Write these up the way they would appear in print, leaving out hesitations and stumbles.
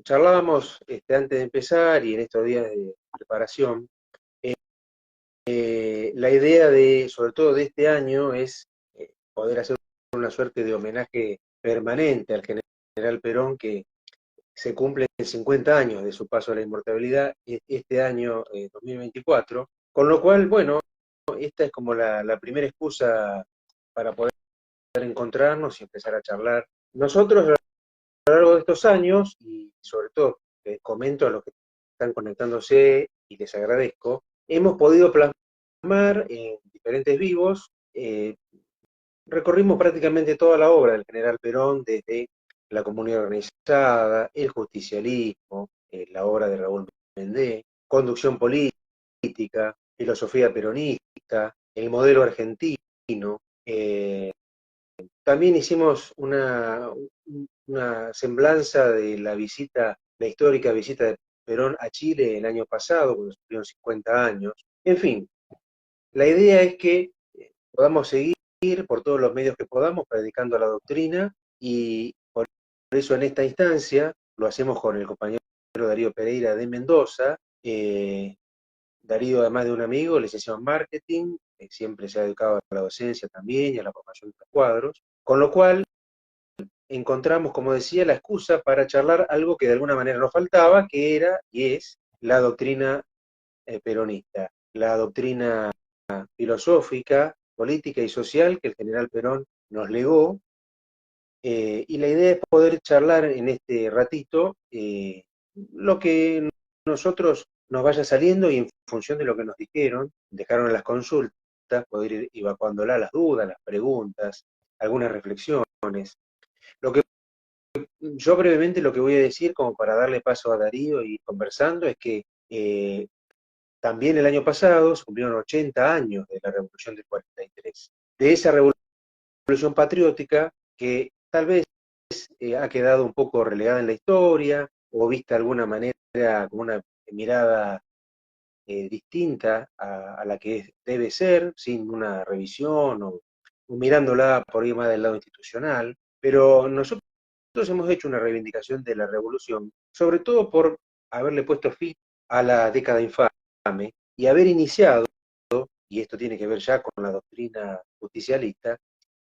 charlábamos antes de empezar y en estos días de preparación, la idea de, sobre todo de este año, es poder hacer una suerte de homenaje permanente al general Perón, que se cumplen 50 años de su paso a la inmortalidad este año 2024, con lo cual, bueno, esta es como la primera excusa para poder encontrarnos y empezar a charlar. Nosotros, a lo largo de estos años, y sobre todo comento a los que están conectándose y les agradezco, hemos podido plasmar en diferentes vivos, recorrimos prácticamente toda la obra del general Perón, desde la comunidad organizada, el justicialismo, la obra de Raúl Mendé, conducción política, filosofía peronista, el modelo argentino. También hicimos una semblanza de la histórica visita de Perón a Chile el año pasado, cuando se cumplieron 50 años. En fin, la idea es que podamos seguir por todos los medios que podamos predicando la doctrina, y por eso en esta instancia lo hacemos con el compañero Darío Pereira de Mendoza. Darío, además de un amigo, licenciado en marketing, siempre se ha dedicado a la docencia también y a la formación de los cuadros, con lo cual encontramos, como decía, la excusa para charlar algo que de alguna manera nos faltaba, que era y es la doctrina peronista, la doctrina filosófica, política y social que el general Perón nos legó, y la idea es poder charlar en este ratito lo que nosotros nos vaya saliendo, y en función de lo que nos dejaron en las consultas, poder ir evacuándola, las dudas, las preguntas, algunas reflexiones. Lo que yo brevemente lo que voy a decir, como para darle paso a Darío y ir conversando, es que también el año pasado se cumplieron 80 años de la Revolución del 43, de esa revolución patriótica que tal vez ha quedado un poco relegada en la historia, o vista de alguna manera con una mirada distinta a la que debe ser, sin una revisión o mirándola por ahí más del lado institucional. Pero nosotros hemos hecho una reivindicación de la revolución, sobre todo por haberle puesto fin a la década infame y haber iniciado, y esto tiene que ver ya con la doctrina justicialista,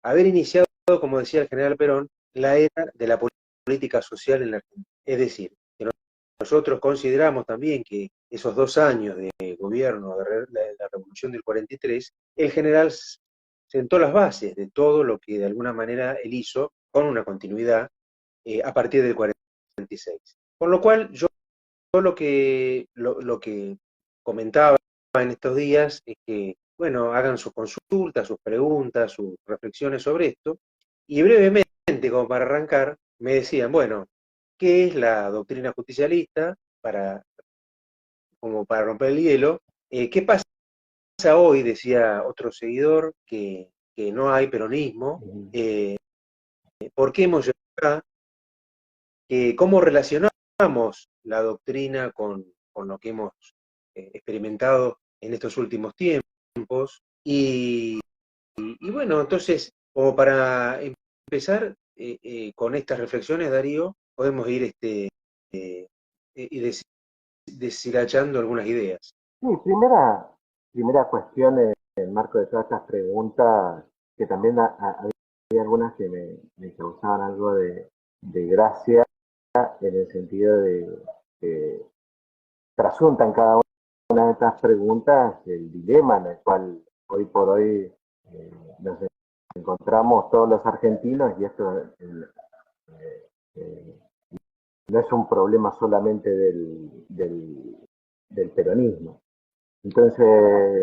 haber iniciado, como decía el general Perón, la era de la política social en la Argentina. Es decir, que nosotros consideramos también que esos 2 años de gobierno de la Revolución del 43, el general sentó las bases de todo lo que de alguna manera él hizo con una continuidad a partir del 46. Con lo cual, yo lo que comentaba en estos días es que, bueno, hagan sus consultas, sus preguntas, sus reflexiones sobre esto, y brevemente, como para arrancar, me decían, bueno, ¿qué es la doctrina justicialista? Como para romper el hielo. ¿Qué pasa hoy? Decía otro seguidor, que no hay peronismo. ¿Por qué hemos llegado acá? ¿Cómo relacionamos la doctrina con lo que hemos experimentado en estos últimos tiempos? Y bueno, entonces, como para empezar con estas reflexiones, Darío, podemos ir y deshilachando algunas ideas. Sí, primera cuestión en el marco de todas estas preguntas, que también hay algunas que me causaban algo de gracia, en el sentido de que trasuntan cada una de estas preguntas el dilema en el cual hoy por hoy nos encontramos todos los argentinos, y esto eh, no es un problema solamente del peronismo. Entonces,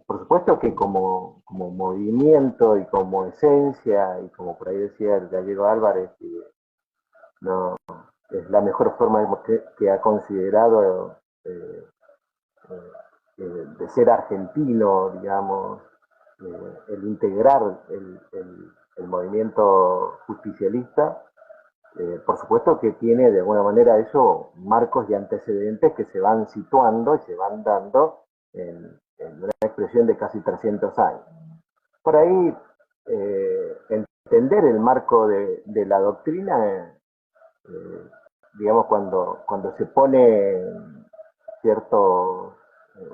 por supuesto que como movimiento y como esencia, y como por ahí decía el gallego Álvarez, no, es la mejor forma que ha considerado de ser argentino, digamos, el integrar el movimiento justicialista. Por supuesto que tiene de alguna manera eso marcos y antecedentes que se van situando y se van dando en una expresión de casi 300 años. Por ahí, entre entender el marco de la doctrina, digamos, cuando se pone cierto,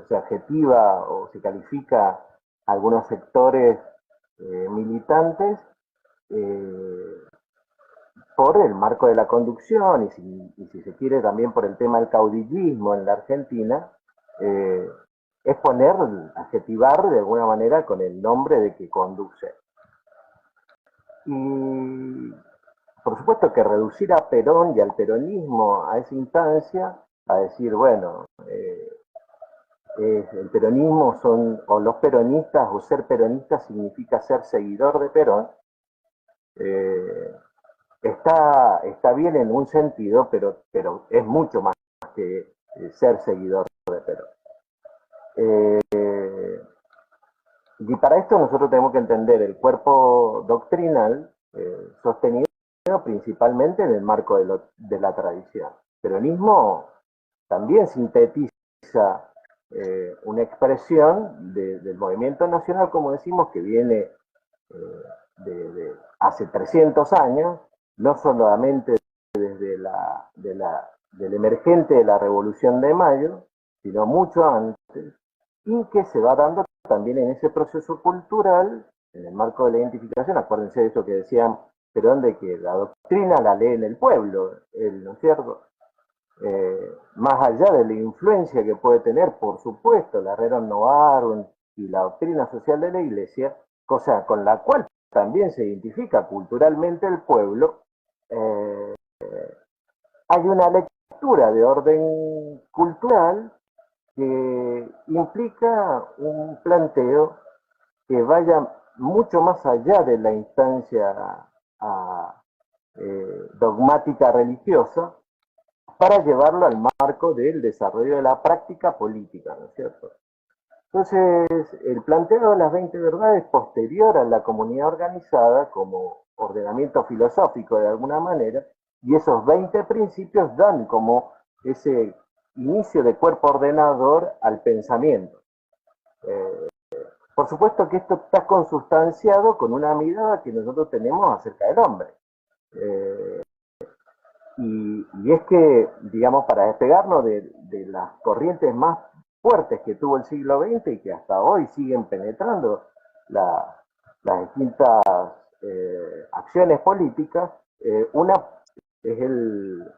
se adjetiva o se califica algunos sectores militantes, eh, por el marco de la conducción y si se quiere también por el tema del caudillismo en la Argentina, eh, es poner, adjetivar de alguna manera con el nombre de que conduce. Y por supuesto que reducir a Perón y al peronismo a esa instancia, a decir, bueno, el peronismo son, o los peronistas, o ser peronista significa ser seguidor de Perón, eh, está bien en un sentido, pero es mucho más que ser seguidor de Perón. Y para esto nosotros tenemos que entender el cuerpo doctrinal sostenido principalmente en el marco de la tradición. El peronismo también sintetiza una expresión del movimiento nacional, como decimos, que viene de hace 300 años, no solamente desde del emergente de la Revolución de Mayo, sino mucho antes, y que se va dando también en ese proceso cultural, en el marco de la identificación. Acuérdense de eso que decían Perón, de que la doctrina la lee en el pueblo, ¿no es cierto? Más allá de la influencia que puede tener, por supuesto, la Rerum Novarum y la doctrina social de la Iglesia, cosa con la cual también se identifica culturalmente el pueblo, hay una lectura de orden cultural que implica un planteo que vaya mucho más allá de la instancia dogmática religiosa, para llevarlo al marco del desarrollo de la práctica política, ¿no es cierto? Entonces, el planteo de las 20 verdades posterior a la comunidad organizada como ordenamiento filosófico de alguna manera, y esos 20 principios dan como ese inicio de cuerpo ordenador al pensamiento. Por supuesto que esto está consustanciado con una mirada que nosotros tenemos acerca del hombre. Y es que, digamos, para despegarnos de las corrientes más fuertes que tuvo el siglo XX y que hasta hoy siguen penetrando las distintas acciones políticas, una es el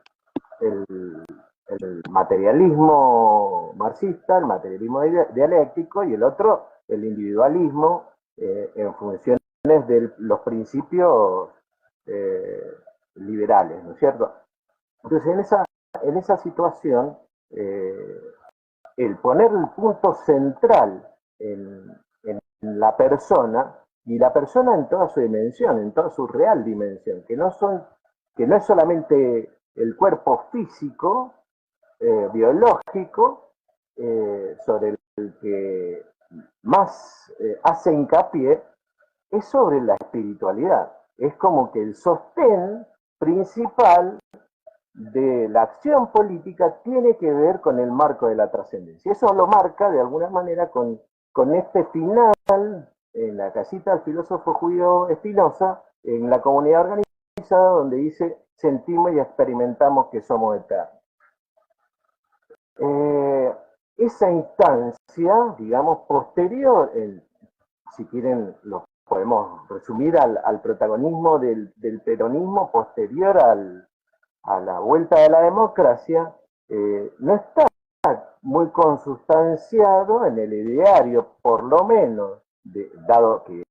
materialismo marxista, el materialismo dialéctico, y el otro, el individualismo, en funciones de los principios liberales, ¿no es cierto? Entonces, en esa situación, el poner el punto central en la persona, y la persona en toda su dimensión, en toda su real dimensión, que no es solamente el cuerpo físico, biológico, sobre el que más hace hincapié, es sobre la espiritualidad. Es como que el sostén principal de la acción política tiene que ver con el marco de la trascendencia. Eso lo marca de alguna manera con este final en la casita del filósofo judío Spinoza, en la comunidad organizada, donde dice: sentimos y experimentamos que somos eternos. Esa instancia, digamos, posterior, si quieren, lo podemos resumir al protagonismo del peronismo posterior a la vuelta de la democracia, no está muy consustanciado en el ideario, por lo menos, dado que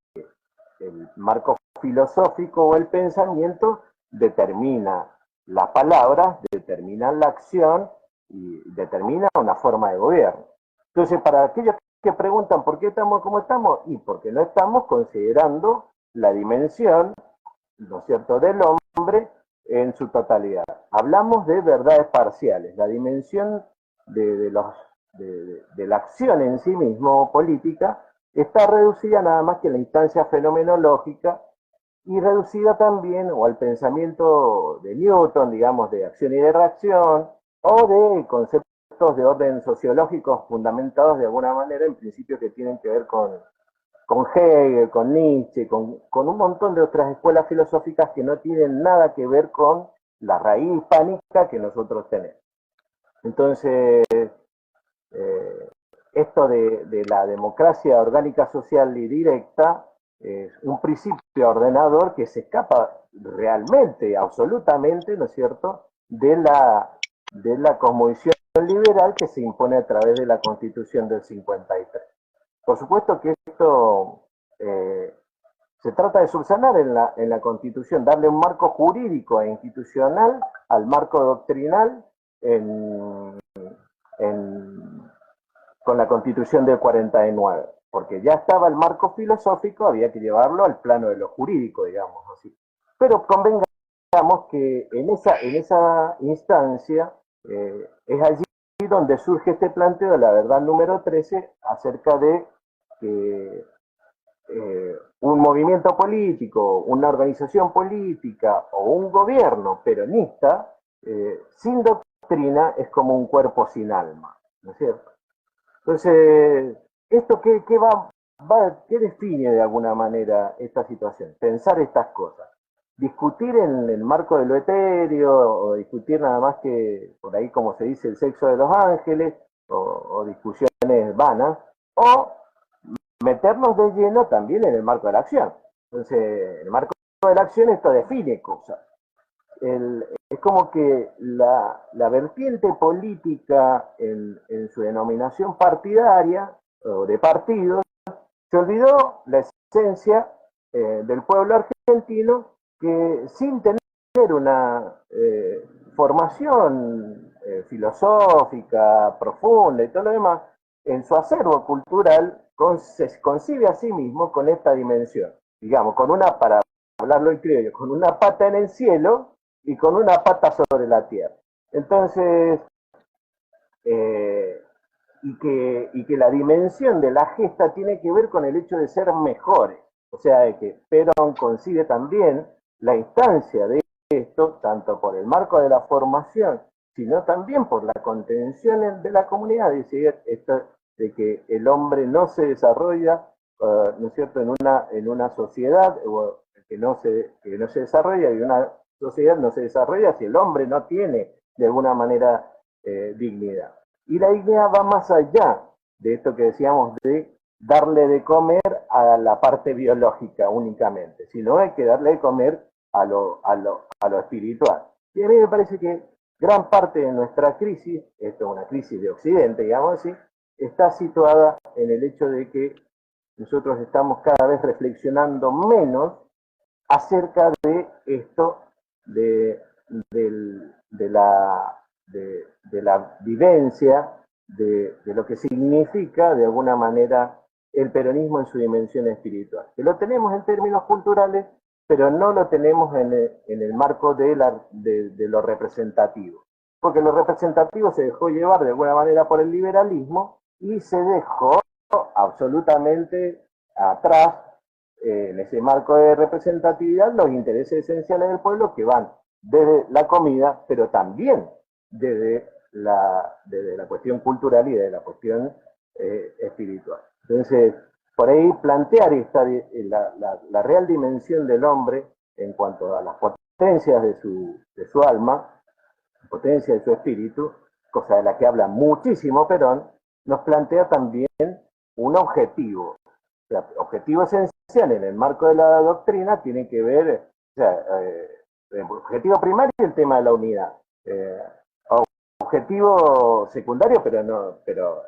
el marco filosófico o el pensamiento determina las palabras, determina la acción y determina una forma de gobierno. Entonces, para aquellos que preguntan por qué estamos como estamos, y porque no estamos considerando la dimensión, ¿no es cierto?, del hombre en su totalidad. Hablamos de verdades parciales, la dimensión de la acción en sí mismo política está reducida nada más que a la instancia fenomenológica, y reducida también o al pensamiento de Newton, digamos, de acción y de reacción, o de conceptos de orden sociológico fundamentados de alguna manera en principios que tienen que ver con Hegel, con Nietzsche, con un montón de otras escuelas filosóficas que no tienen nada que ver con la raíz hispánica que nosotros tenemos. Entonces, esto de la democracia orgánica social y directa es un principio ordenador que se escapa realmente, absolutamente, ¿no es cierto?, de la cosmovisión liberal que se impone a través de la Constitución del 53. Por supuesto que esto se trata de subsanar en la Constitución, darle un marco jurídico e institucional al marco doctrinal en, con la Constitución del 49, porque ya estaba el marco filosófico, había que llevarlo al plano de lo jurídico, digamos así. Pero convengamos que en esa instancia es allí donde surge este planteo de la verdad número 13 acerca de que un movimiento político, una organización política o un gobierno peronista sin doctrina es como un cuerpo sin alma, ¿no es cierto? Entonces, ¿esto qué define de alguna manera esta situación? Pensar estas cosas. Discutir en el marco de lo etéreo, o discutir nada más que, por ahí como se dice, el sexo de los ángeles, o discusiones vanas, o meternos de lleno también en el marco de la acción. Entonces, en el marco de la acción esto define cosas. Es como que la vertiente política en su denominación partidaria o de partidos se olvidó la esencia del pueblo argentino que sin tener una formación filosófica profunda y todo lo demás, en su acervo cultural se concibe a sí mismo con esta dimensión, digamos, con una, para hablarlo en criollo, con una pata en el cielo y con una pata sobre la tierra. Entonces, y que la dimensión de la gesta tiene que ver con el hecho de ser mejores. O sea, de que Perón concibe también la instancia de esto, tanto por el marco de la formación, sino también por la contención de la comunidad, es decir, esto de que el hombre no se desarrolla, ¿no es cierto?, en una sociedad que no se desarrolla, y una sociedad no se desarrolla si el hombre no tiene de alguna manera dignidad. Y la dignidad va más allá de esto que decíamos de darle de comer a la parte biológica únicamente, sino hay que darle de comer a lo espiritual. Y a mí me parece que gran parte de nuestra crisis, esto es una crisis de Occidente, digamos así, está situada en el hecho de que nosotros estamos cada vez reflexionando menos acerca de esto, de la vivencia, de lo que significa de alguna manera el peronismo en su dimensión espiritual. Que lo tenemos en términos culturales, pero no lo tenemos en el marco de lo representativo. Porque lo representativo se dejó llevar de alguna manera por el liberalismo y se dejó absolutamente atrás en ese marco de representatividad los intereses esenciales del pueblo que van desde la comida, pero también desde la cuestión cultural y de la cuestión espiritual. Entonces, por ahí plantear la real dimensión del hombre en cuanto a las potencias de su alma, potencia de su espíritu, cosa de la que habla muchísimo Perón, nos plantea también un objetivo. O sea, objetivo esencial en el marco de la doctrina tiene que ver, o sea, el objetivo primario es el tema de la unidad. Objetivo secundario, pero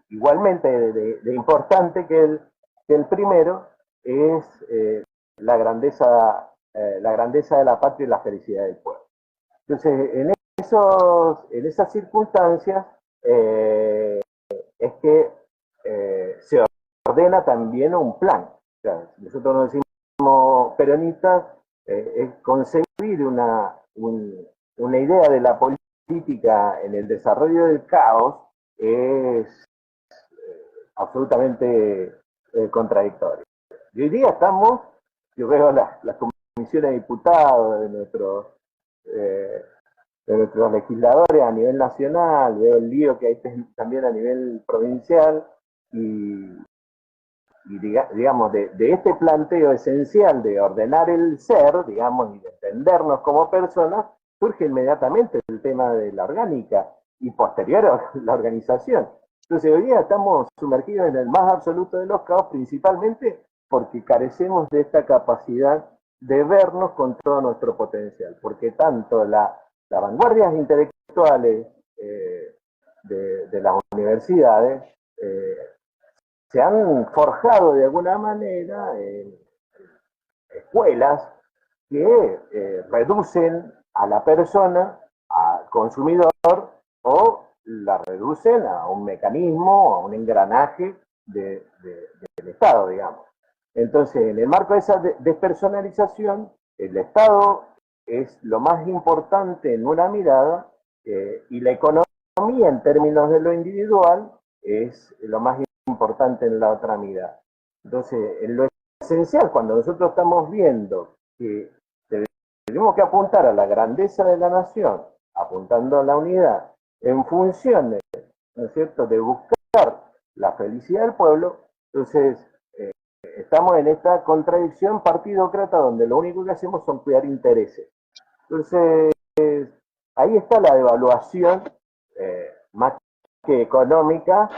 igualmente de importante que el primero, es la grandeza de la patria y la felicidad del pueblo. Entonces, en esas circunstancias es que se ordena también un plan. O sea, nosotros nos decimos peronistas, es concebir una idea de la política en el desarrollo del caos es absolutamente contradictorio. Y hoy día yo veo las comisiones de diputados de nuestros legisladores a nivel nacional, veo el lío que hay también a nivel provincial, y digamos, de este planteo esencial de ordenar el ser, digamos, y de entendernos como personas, surge inmediatamente el tema de la orgánica y posterior a la organización. Entonces hoy día estamos sumergidos en el más absoluto de los caos, principalmente porque carecemos de esta capacidad de vernos con todo nuestro potencial, porque tanto las vanguardias intelectuales de las universidades se han forjado de alguna manera en escuelas que reducen a la persona, al consumidor, o la reducen a un mecanismo, a un engranaje del Estado, digamos. Entonces, en el marco de esa despersonalización, el Estado es lo más importante en una mirada y la economía en términos de lo individual es lo más importante en la otra mirada. Entonces, en lo esencial, cuando nosotros estamos viendo que tenemos que apuntar a la grandeza de la nación, apuntando a la unidad, en función, ¿no es cierto?, de buscar la felicidad del pueblo, entonces estamos en esta contradicción partidócrata donde lo único que hacemos son cuidar intereses. Entonces, ahí está la devaluación, más que económica,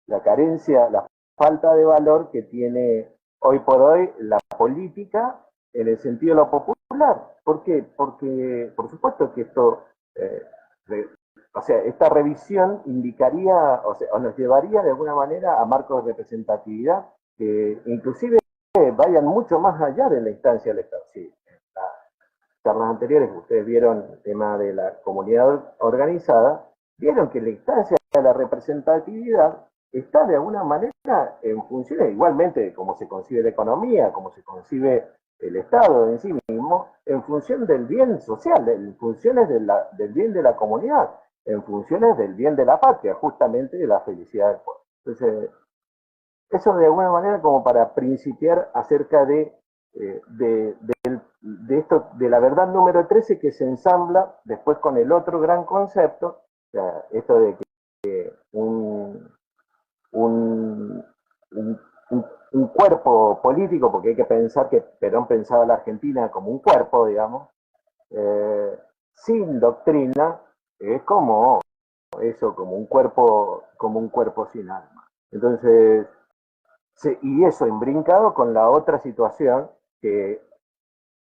la carencia, la falta de valor que tiene hoy por hoy la política en el sentido de lo popular. ¿Por qué? Porque, por supuesto que esto, o sea, esta revisión indicaría, o sea, o nos llevaría de alguna manera a marcos de representatividad que inclusive vayan mucho más allá de la instancia del Estado. Sí, en las charlas anteriores ustedes vieron el tema de la comunidad organizada, vieron que la instancia de la representatividad está de alguna manera en funciones, igualmente de cómo se concibe la economía, cómo se concibe el Estado en sí mismo, en función del bien social, en funciones del bien de la comunidad, en funciones del bien de la patria, justamente de la felicidad del pueblo. Entonces, eso de alguna manera como para principiar acerca de esto, de la verdad número 13 que se ensambla después con el otro gran concepto, o sea, esto de que un, un, un cuerpo político, porque hay que pensar que Perón pensaba a la Argentina como un cuerpo, digamos, sin doctrina, es como eso, como un cuerpo sin alma. Entonces, y eso imbrincado con la otra situación, que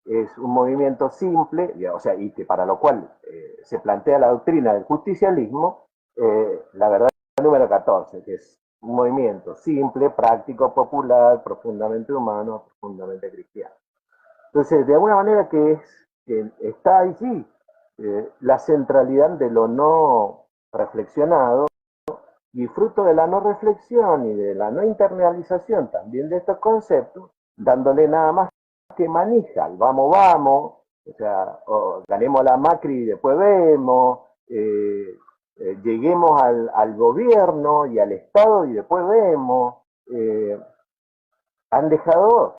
es un movimiento simple, o sea, y que para lo cual se plantea la doctrina del justicialismo, la verdad número 14, que es un movimiento simple, práctico, popular, profundamente humano, profundamente cristiano. Entonces, de alguna manera que está allí la centralidad de lo no reflexionado y fruto de la no reflexión y de la no internalización también de estos conceptos, dándole nada más que manija, vamos, vamos, o sea, ganemos la Macri y después vemos, lleguemos al gobierno y al Estado y después vemos, han dejado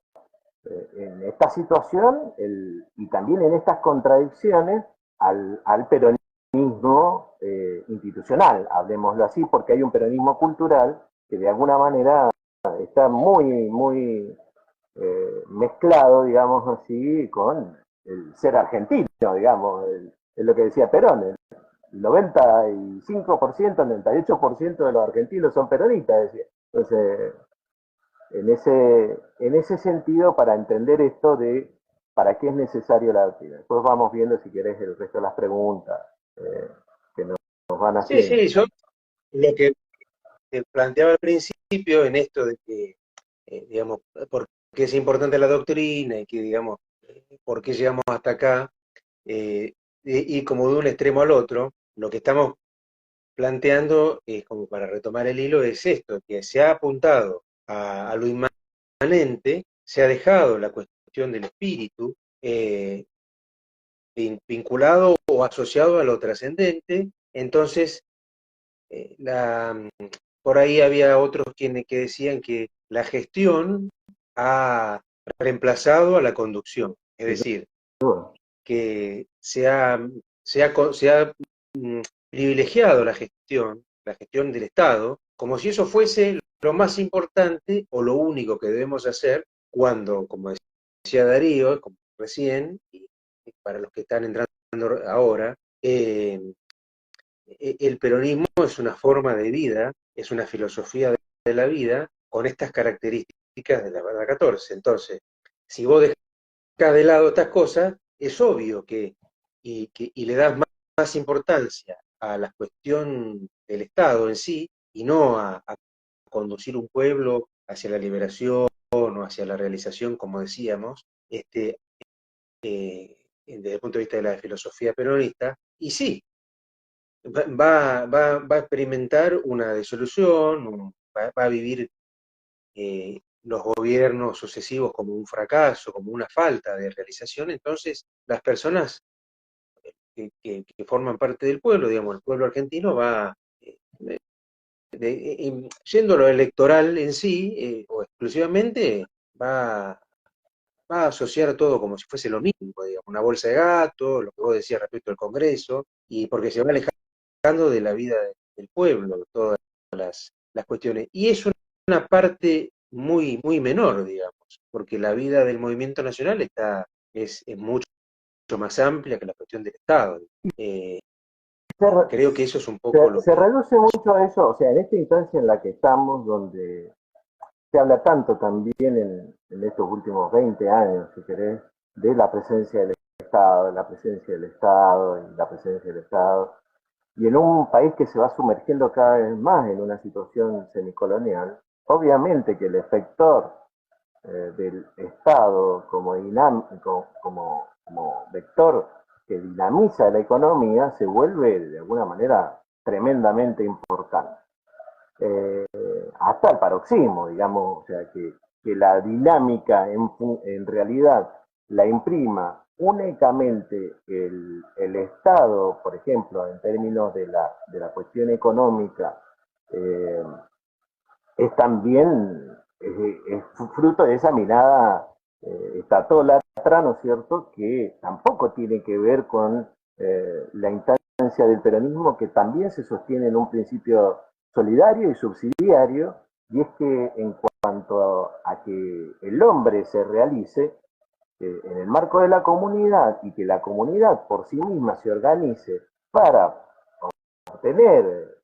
en esta situación y también en estas contradicciones al peronismo institucional, hablemoslo así, porque hay un peronismo cultural que de alguna manera está muy mezclado, digamos así, con el ser argentino, digamos, es lo que decía Perón, el 95%, 98% de los argentinos son peronistas, decía. Entonces, en ese sentido, para entender esto de para qué es necesario la doctrina. Después vamos viendo, si querés, el resto de las preguntas que nos van Sí, haciendo. sí, yo lo que planteaba al principio en esto de que, digamos, por qué es importante la doctrina y que, digamos, por qué llegamos hasta acá, y como de un extremo al otro, lo que estamos planteando, como para retomar el hilo, es esto, que se ha apuntado a lo inmanente, se ha dejado la cuestión del espíritu vinculado o asociado a lo trascendente, entonces por ahí había otros quienes que decían que la gestión ha reemplazado a la conducción, es decir, que se ha privilegiado la gestión del Estado, como si eso fuese lo más importante o lo único que debemos hacer cuando, como decía Darío, como recién, y para los que están entrando ahora, el peronismo es una forma de vida, es una filosofía de la vida con estas características de la verdad 14. Entonces, si vos dejás de lado estas cosas, es obvio y le das más importancia a la cuestión del Estado en sí y no a conducir un pueblo hacia la liberación o hacia la realización, como decíamos, desde el punto de vista de la filosofía peronista, y sí, va a experimentar una disolución, va a vivir los gobiernos sucesivos como un fracaso, como una falta de realización. Entonces las personas que forman parte del pueblo, digamos, el pueblo argentino va, yendo a lo electoral en sí, o exclusivamente, va, va a asociar todo como si fuese lo mismo, digamos, una bolsa de gato, lo que vos decías respecto al Congreso, y porque se va alejando de la vida del pueblo, todas las cuestiones. Y es una parte muy menor, digamos, porque la vida del movimiento nacional es mucho más amplia que la cuestión del Estado. Eh, Se, Creo que eso es un poco lo se que... reduce mucho a eso, o sea, en esta instancia en la que estamos, donde se habla tanto también en estos últimos 20 años, si querés, de la presencia del Estado, de la presencia del Estado, y la presencia del Estado, y en un país que se va sumergiendo cada vez más en una situación semicolonial, obviamente que el efector del Estado como, como vector que dinamiza la economía se vuelve de alguna manera tremendamente importante. Eh, Hasta el paroxismo, digamos, o sea, que la dinámica en realidad la imprima únicamente el Estado, por ejemplo, en términos de la cuestión económica, eh, es también es fruto de esa mirada estatólatra, ¿no es cierto?, que tampoco tiene que ver con la instancia del peronismo, que también se sostiene en un principio solidario y subsidiario, y es que en cuanto a que el hombre se realice en el marco de la comunidad y que la comunidad por sí misma se organice para obtener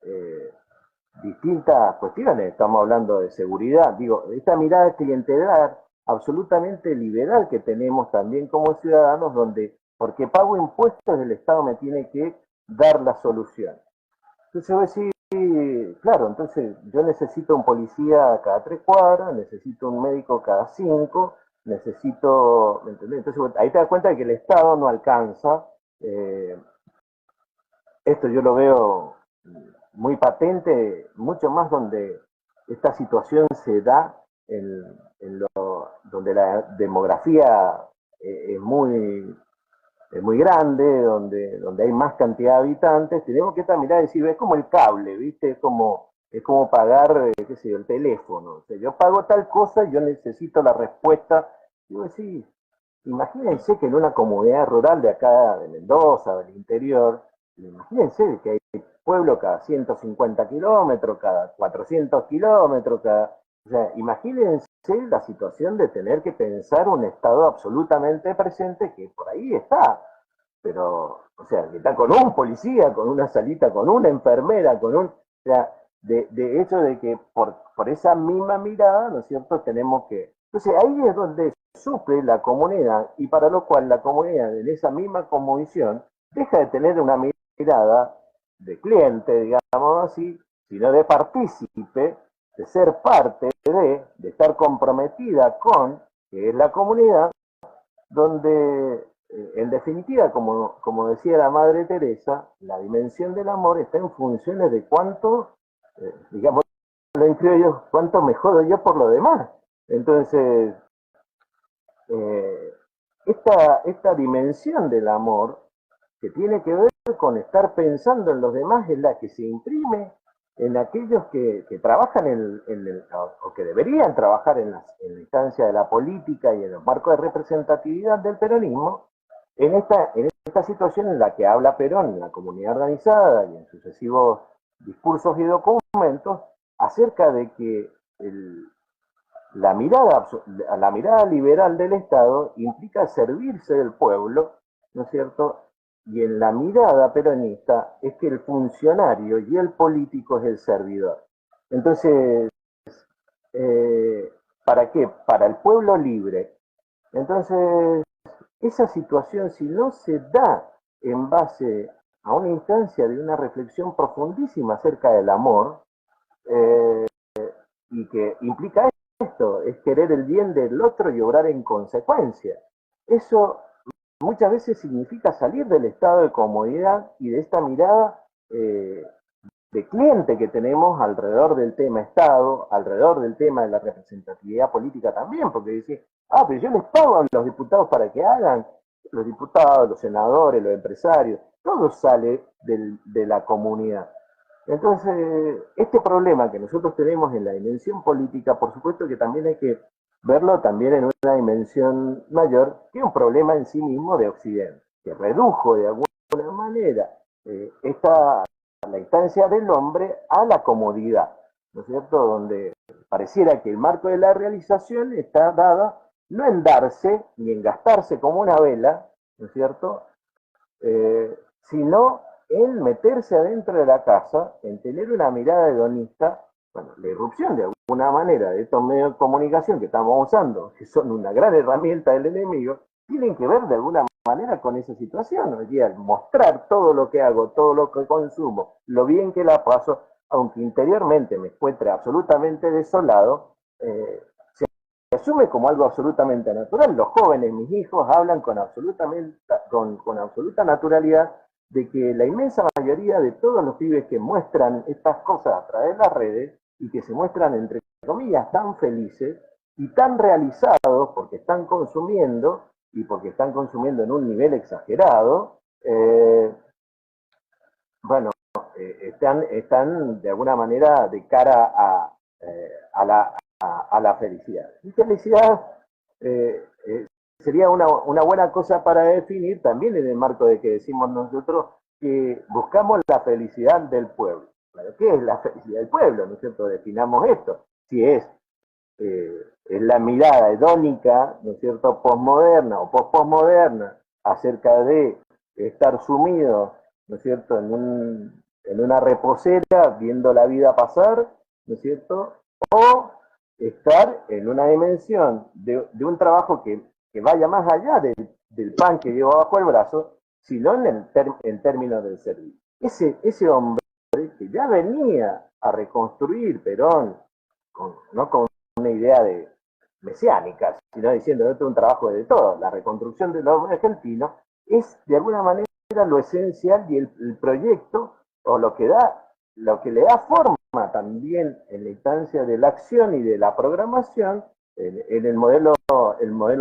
distintas cuestiones, estamos hablando de seguridad, digo, esta mirada clientelar absolutamente liberal que tenemos también como ciudadanos, donde porque pago impuestos el Estado me tiene que dar la solución. Entonces voy a decir, claro, entonces yo necesito un policía cada 3 cuadras, necesito un médico cada 5, necesito, ¿me entendés? Entonces ahí te das cuenta de que el Estado no alcanza. eh, Esto yo lo veo muy patente, mucho más donde esta situación se da donde la demografía es muy grande, donde hay más cantidad de habitantes. Tenemos que también decir, es como el cable, ¿viste? Es como pagar, qué sé yo, el teléfono. O sea, yo pago tal cosa y yo necesito la respuesta. Digo, sí, imagínense que en una comunidad rural de acá, de Mendoza, del interior, imagínense que hay pueblo cada 150 kilómetros, cada 400 kilómetros, o sea, imagínense la situación de tener que pensar un Estado absolutamente presente que por ahí está, pero, o sea, que está con un policía, con una salita, con una enfermera, o sea, de hecho de que por esa misma mirada, ¿no es cierto?, tenemos que... Entonces ahí es donde suple la comunidad y para lo cual la comunidad en esa misma conmovisión deja de tener una mirada de cliente, digamos así, sino de partícipe, de ser parte de estar comprometida con, que es la comunidad, donde en definitiva, como decía la Madre Teresa, la dimensión del amor está en funciones de cuánto, digamos, lo creo yo, cuánto me jodo yo por lo demás. Entonces, eh, esta dimensión del amor que tiene que ver con estar pensando en los demás es la que se imprime en aquellos que trabajan o que deberían trabajar en la instancia de la política y en el marco de representatividad del peronismo, en esta situación en la que habla Perón en la comunidad organizada y en sucesivos discursos y documentos acerca de que la mirada liberal del Estado implica servirse del pueblo, ¿no es cierto? Y en la mirada peronista es que el funcionario y el político es el servidor. Entonces, ¿para qué? Para el pueblo libre. Entonces, esa situación, si no se da en base a una instancia de una reflexión profundísima acerca del amor, eh, y que implica esto, es querer el bien del otro y obrar en consecuencia. Eso muchas veces significa salir del estado de comodidad y de esta mirada de cliente que tenemos alrededor del tema Estado, alrededor del tema de la representatividad política también, porque dice, pero yo les pago a los diputados para que hagan, los diputados, los senadores, los empresarios, todo sale de la comunidad. Entonces, este problema que nosotros tenemos en la dimensión política, por supuesto que también hay que verlo también en una dimensión mayor, que es un problema en sí mismo de Occidente, que redujo de alguna manera la instancia del hombre a la comodidad, ¿no es cierto? Donde pareciera que el marco de la realización está dada no en darse ni en gastarse como una vela, ¿no es cierto? Sino en meterse adentro de la casa, en tener una mirada hedonista. Bueno, la irrupción de alguna manera de estos medios de comunicación que estamos usando, que son una gran herramienta del enemigo, tienen que ver de alguna manera con esa situación. Hoy día, mostrar todo lo que hago, todo lo que consumo, lo bien que la paso, aunque interiormente me encuentre absolutamente desolado, se asume como algo absolutamente natural. Los jóvenes, mis hijos, hablan con absoluta naturalidad de que la inmensa mayoría de todos los pibes que muestran estas cosas a través de las redes y que se muestran, entre comillas, tan felices y tan realizados porque están consumiendo y porque están consumiendo en un nivel exagerado, bueno, están de alguna manera de cara a la felicidad. Y felicidad sería una buena cosa para definir también en el marco de que decimos nosotros que buscamos la felicidad del pueblo. Bueno, ¿qué es la felicidad del pueblo? ¿No es cierto? Definamos esto. Si es la mirada hedónica, ¿no es cierto?, posmoderna o pospostmoderna acerca de estar sumido, ¿no es cierto?, en una reposera viendo la vida pasar, ¿no es cierto?, o estar en una dimensión de un trabajo que vaya más allá del pan que lleva bajo el brazo, sino en términos del servicio. Ese hombre que ya venía a reconstruir Perón, no con una idea de mesiánica, sino diciendo esto es un trabajo de todo. La reconstrucción del hombre argentino es de alguna manera lo esencial y el proyecto o lo que le da forma también en la instancia de la acción y de la programación en el modelo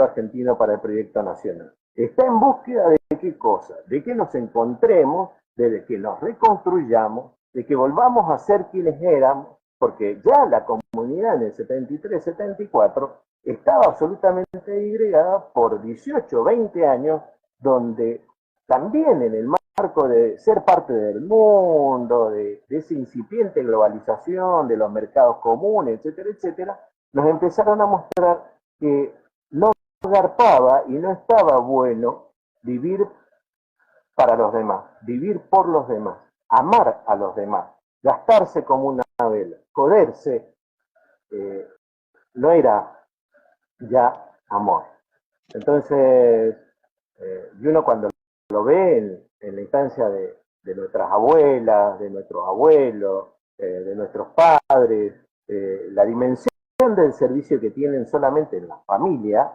argentino para el proyecto nacional. Está en búsqueda de qué cosa, de que nos encontremos, de que nos reconstruyamos, de que volvamos a ser quienes éramos, porque ya la comunidad en el 73-74 estaba absolutamente disgregada por 18, 20 años, donde también en el marco de ser parte del mundo, de esa incipiente globalización, de los mercados comunes, etcétera, etcétera, nos empezaron a mostrar que no garpaba y no estaba bueno vivir para los demás, vivir por los demás, amar a los demás, gastarse como una vela, joderse, no era ya amor. Entonces, y uno cuando lo ve en la instancia de nuestras abuelas, de nuestros abuelos, de nuestros padres, la dimensión del servicio que tienen solamente en la familia,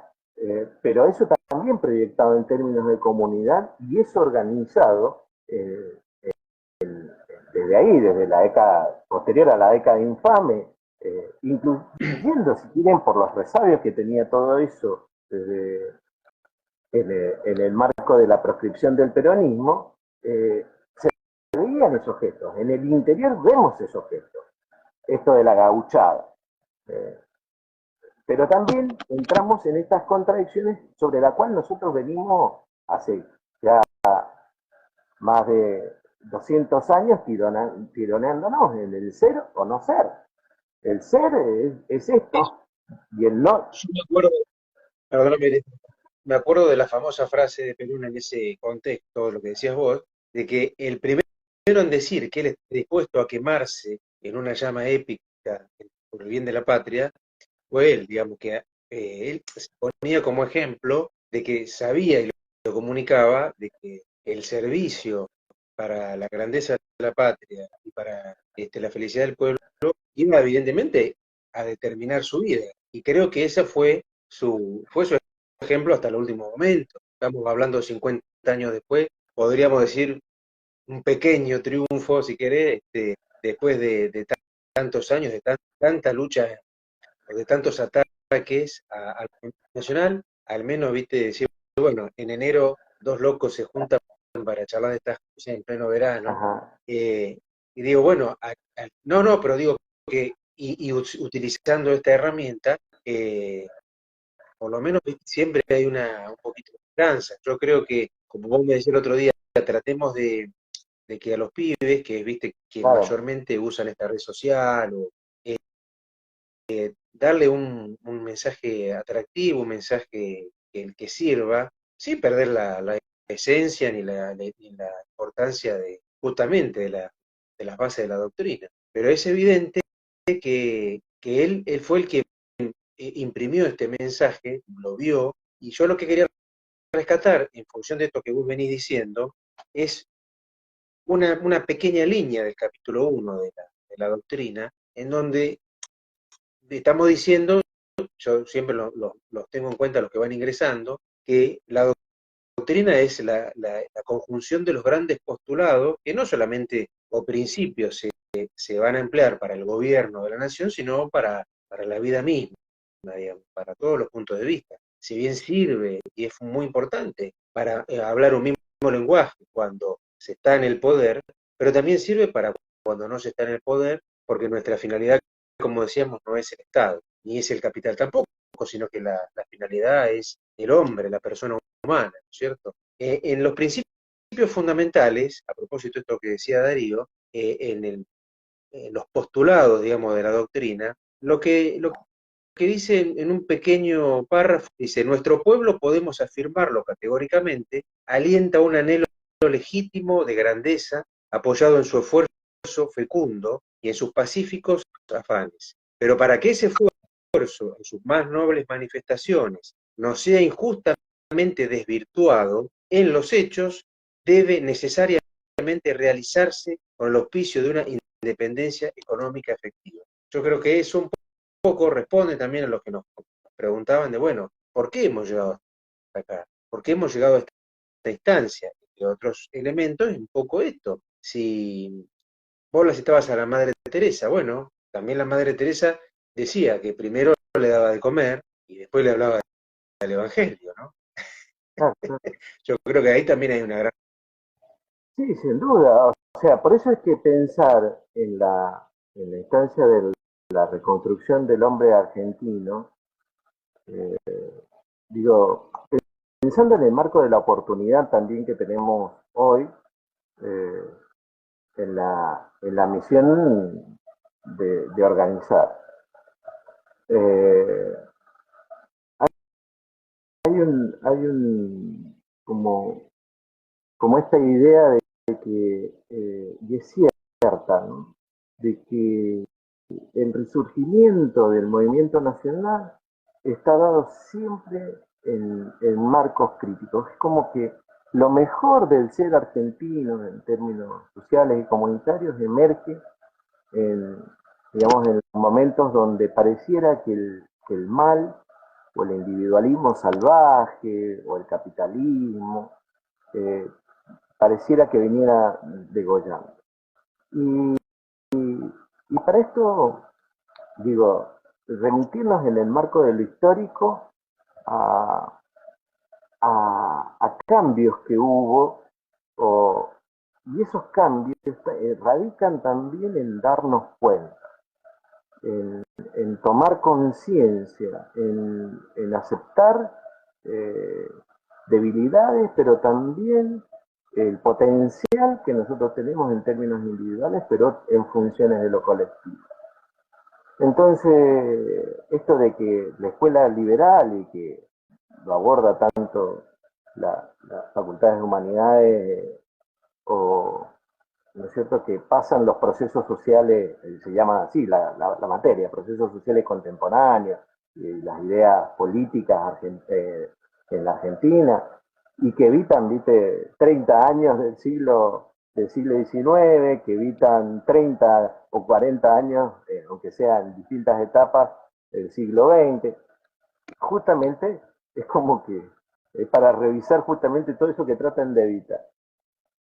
pero eso también proyectado en términos de comunidad y es organizado desde ahí, desde la década posterior a la década infame, incluyendo, si quieren, por los resabios que tenía todo eso en el marco de la proscripción del peronismo, se veían esos gestos. En el interior vemos esos gestos. Esto de la gauchada. Pero también entramos en estas contradicciones sobre la cual nosotros venimos hace ya más de 200 años tironeándonos en el ser o no ser. El ser es Eso, esto, y el no. yo me acuerdo, perdóname, me acuerdo de la famosa frase de Perón en ese contexto, lo que decías vos, de que el primero en decir que él está dispuesto a quemarse en una llama épica por el bien de la patria, fue él, digamos que él se ponía como ejemplo de que sabía y lo comunicaba de que el servicio para la grandeza de la patria y para la felicidad del pueblo iba evidentemente a determinar su vida. Y creo que ese fue su ejemplo hasta el último momento. Estamos hablando 50 años después, podríamos decir un pequeño triunfo, si querés, después de tantos años, de tanta lucha o de tantos ataques al nacional, al menos, viste, decir, bueno, en enero dos locos se juntan para charlar de estas cosas en pleno verano, Ajá, y digo, bueno, no, no, pero digo que, utilizando esta herramienta, por lo menos ¿viste? Siempre hay un poquito de esperanza. Yo creo que, como vos me decías el otro día, tratemos de que a los pibes, que viste que claro, mayormente usan esta red social o darle un mensaje atractivo, un mensaje que sirva, sin perder la esencia ni la importancia justamente de las bases de la doctrina. Pero es evidente que él fue el que imprimió este mensaje, lo vio, y yo lo que quería rescatar, en función de esto que vos venís diciendo, es una pequeña línea del capítulo 1 de la doctrina, en donde estamos diciendo, yo siempre los tengo en cuenta los que van ingresando, que la doctrina es la conjunción de los grandes postulados que no solamente o principios se van a emplear para el gobierno de la nación, sino para la vida misma, digamos, para todos los puntos de vista. Si bien sirve y es muy importante para hablar un mismo lenguaje cuando se está en el poder, pero también sirve para cuando no se está en el poder, porque nuestra finalidad, como decíamos, no es el Estado, ni es el capital tampoco, sino que la finalidad es el hombre, la persona humana, ¿no es cierto? En los principios fundamentales, a propósito de esto que decía Darío, en los postulados, digamos, de la doctrina, lo que dice en un pequeño párrafo, dice, nuestro pueblo, podemos afirmarlo categóricamente, alienta un anhelo legítimo de grandeza, apoyado en su esfuerzo fecundo y en sus pacíficos afanes. Pero para que ese esfuerzo, en sus más nobles manifestaciones, no sea injustamente desvirtuado, en los hechos debe necesariamente realizarse con el auspicio de una independencia económica efectiva. Yo creo que eso un poco responde también a lo que nos preguntaban de, bueno, ¿por qué hemos llegado hasta acá? ¿Por qué hemos llegado a esta instancia? Y otros elementos, un poco esto. Si vos la citabas a la Madre Teresa, bueno, también la Madre Teresa decía que primero le daba de comer y después le hablaba del Evangelio, ¿no? claro, claro. Yo creo que ahí también hay una gran... Sí, sin duda. O sea, por eso es que pensar en la instancia de la reconstrucción del hombre argentino, eh, digo, pensando en el marco de la oportunidad también que tenemos hoy, eh, en la misión de organizar. Eh, hay un como esta idea de que, y es cierta, ¿no? De que el resurgimiento del movimiento nacional está dado siempre en marcos críticos. Es como que lo mejor del ser argentino en términos sociales y comunitarios emerge en, digamos, en momentos donde pareciera que el mal o el individualismo salvaje o el capitalismo eh, pareciera que viniera degollando. Y, y para esto, digo, remitirnos en el marco de lo histórico a, a cambios que hubo, o, y esos cambios radican también en darnos cuenta, en tomar conciencia, en aceptar eh, debilidades, pero también el potencial que nosotros tenemos en términos individuales, pero en funciones de lo colectivo. Entonces, esto de que la escuela liberal y que lo aborda tanto las facultades de humanidades o, ¿no es cierto?, que pasan los procesos sociales, se llama así la materia, procesos sociales contemporáneos, y las ideas políticas en la Argentina, y que evitan, viste, 30 años del siglo XIX, que evitan 30 o 40 años, aunque sean distintas etapas, del siglo XX. Justamente es como que es para revisar justamente todo eso que tratan de evitar.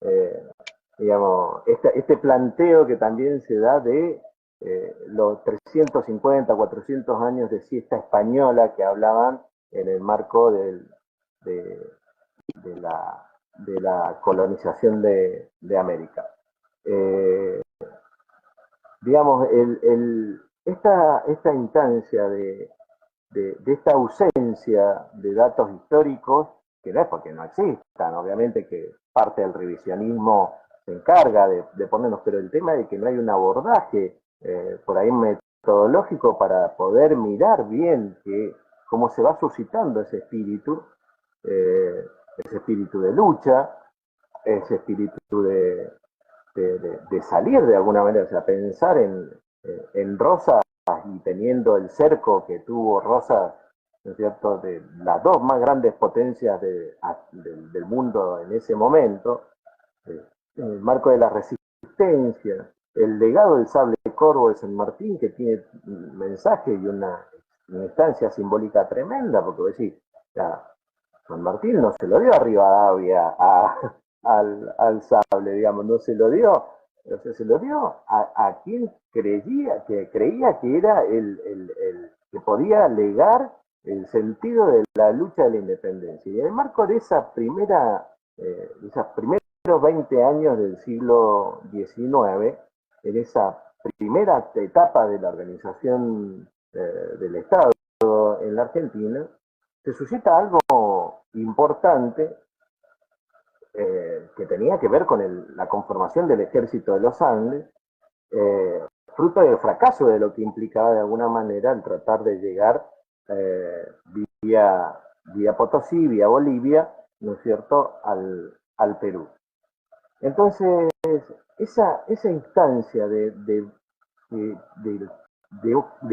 Eh, digamos, este planteo que también se da de los 350, 400 años de siesta española que hablaban en el marco de, de, la, de la colonización de América. Eh, digamos, esta instancia de esta ausencia de datos históricos, que no es porque no existan, obviamente que parte del revisionismo se encarga de ponernos, pero el tema de que no hay un abordaje por ahí metodológico para poder mirar bien cómo se va suscitando eh, ese espíritu de lucha, ese espíritu de salir de alguna manera, o sea, pensar en Rosas y teniendo el cerco que tuvo Rosas, ¿no es cierto?, de las dos más grandes potencias del mundo en ese momento, en el marco de la resistencia, el legado del sable corvo de San Martín, que tiene un mensaje y una instancia simbólica tremenda, porque vos decís, ya, San Martín no se lo dio a Rivadavia al sable, digamos, no se lo dio, o sea, se lo dio a quien creía que era que podía legar el sentido de la lucha de la independencia. Y en el marco de esos primeros 20 años del siglo XIX, en esa primera etapa de la organización del Estado en la Argentina, se suscita algo importante que tenía que ver con la conformación del ejército de los Andes, fruto del fracaso de lo que implicaba de alguna manera el tratar de llegar eh, vía, vía Potosí, vía Bolivia, ¿no es cierto?, al Perú. Entonces, esa instancia de